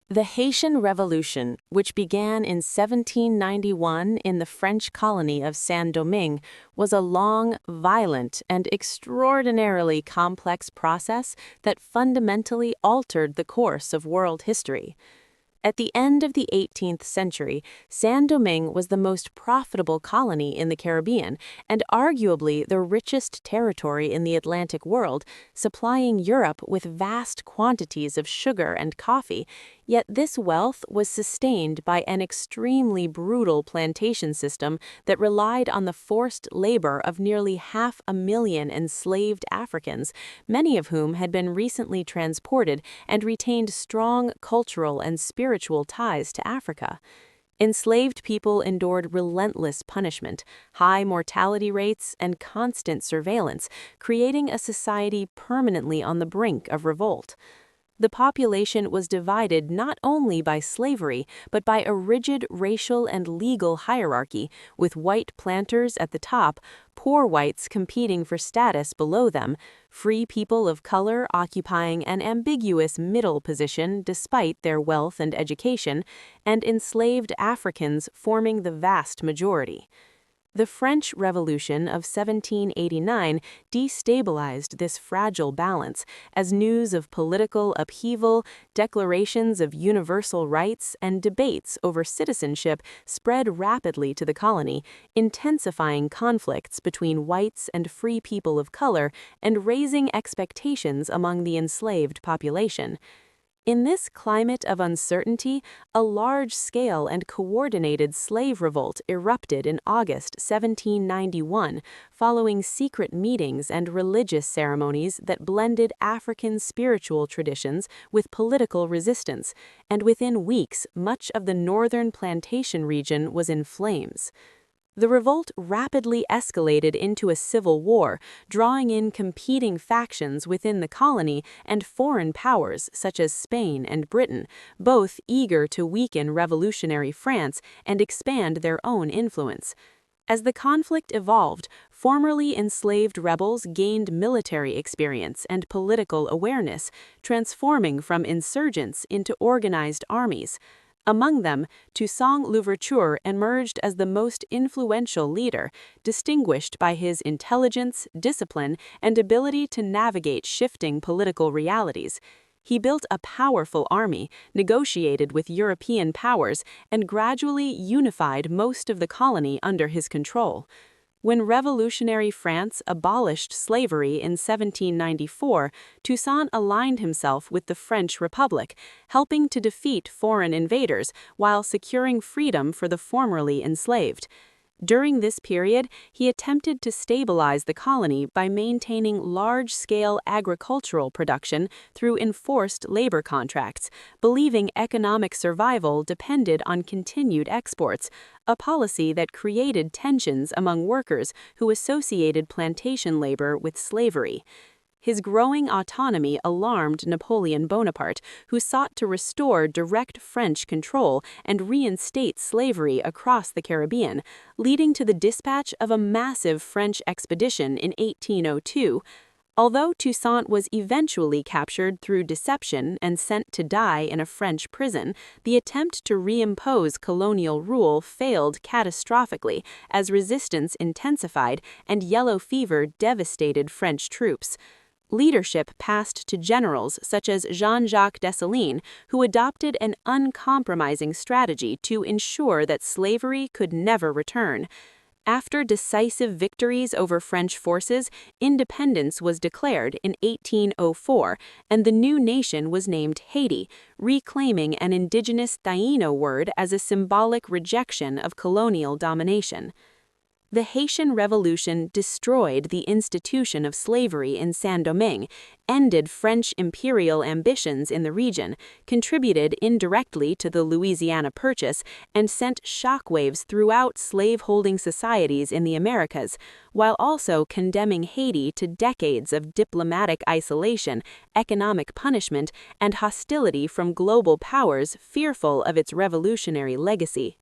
The Haitian Revolution, which began in 1791 in the French colony of Saint-Domingue, was a long, violent, and extraordinarily complex process that fundamentally altered the course of world history. At the end of the 18th century, Saint-Domingue was the most profitable colony in the Caribbean and arguably the richest territory in the Atlantic world, supplying Europe with vast quantities of sugar and coffee. Yet this wealth was sustained by an extremely brutal plantation system that relied on the forced labor of nearly 500,000 enslaved Africans, many of whom had been recently transported and retained strong cultural and spiritual ties to Africa. Enslaved people endured relentless punishment, high mortality rates, and constant surveillance, creating a society permanently on the brink of revolt. The population was divided not only by slavery, but by a rigid racial and legal hierarchy, with white planters at the top, poor whites competing for status below them, free people of color occupying an ambiguous middle position despite their wealth and education, and enslaved Africans forming the vast majority. The French Revolution of 1789 destabilized this fragile balance as news of political upheaval, declarations of universal rights, and debates over citizenship spread rapidly to the colony, intensifying conflicts between whites and free people of color and raising expectations among the enslaved population. In this climate of uncertainty, a large-scale and coordinated slave revolt erupted in August 1791, following secret meetings and religious ceremonies that blended African spiritual traditions with political resistance, and within weeks, much of the northern plantation region was in flames. The revolt rapidly escalated into a civil war, drawing in competing factions within the colony and foreign powers such as Spain and Britain, both eager to weaken revolutionary France and expand their own influence. As the conflict evolved, formerly enslaved rebels gained military experience and political awareness, transforming from insurgents into organized armies. Among them, Toussaint Louverture emerged as the most influential leader, distinguished by his intelligence, discipline, and ability to navigate shifting political realities. He built a powerful army, negotiated with European powers, and gradually unified most of the colony under his control. When revolutionary France abolished slavery in 1794, Toussaint aligned himself with the French Republic, helping to defeat foreign invaders while securing freedom for the formerly enslaved. During this period, he attempted to stabilize the colony by maintaining large-scale agricultural production through enforced labor contracts, believing economic survival depended on continued exports, a policy that created tensions among workers who associated plantation labor with slavery. His growing autonomy alarmed Napoleon Bonaparte, who sought to restore direct French control and reinstate slavery across the Caribbean, leading to the dispatch of a massive French expedition in 1802. Although Toussaint was eventually captured through deception and sent to die in a French prison, the attempt to reimpose colonial rule failed catastrophically as resistance intensified and yellow fever devastated French troops. Leadership passed to generals such as Jean-Jacques Dessalines, who adopted an uncompromising strategy to ensure that slavery could never return. After decisive victories over French forces, independence was declared in 1804, and the new nation was named Haiti, reclaiming an indigenous Taino word as a symbolic rejection of colonial domination. The Haitian Revolution destroyed the institution of slavery in Saint-Domingue, ended French imperial ambitions in the region, contributed indirectly to the Louisiana Purchase, and sent shockwaves throughout slaveholding societies in the Americas, while also condemning Haiti to decades of diplomatic isolation, economic punishment, and hostility from global powers fearful of its revolutionary legacy.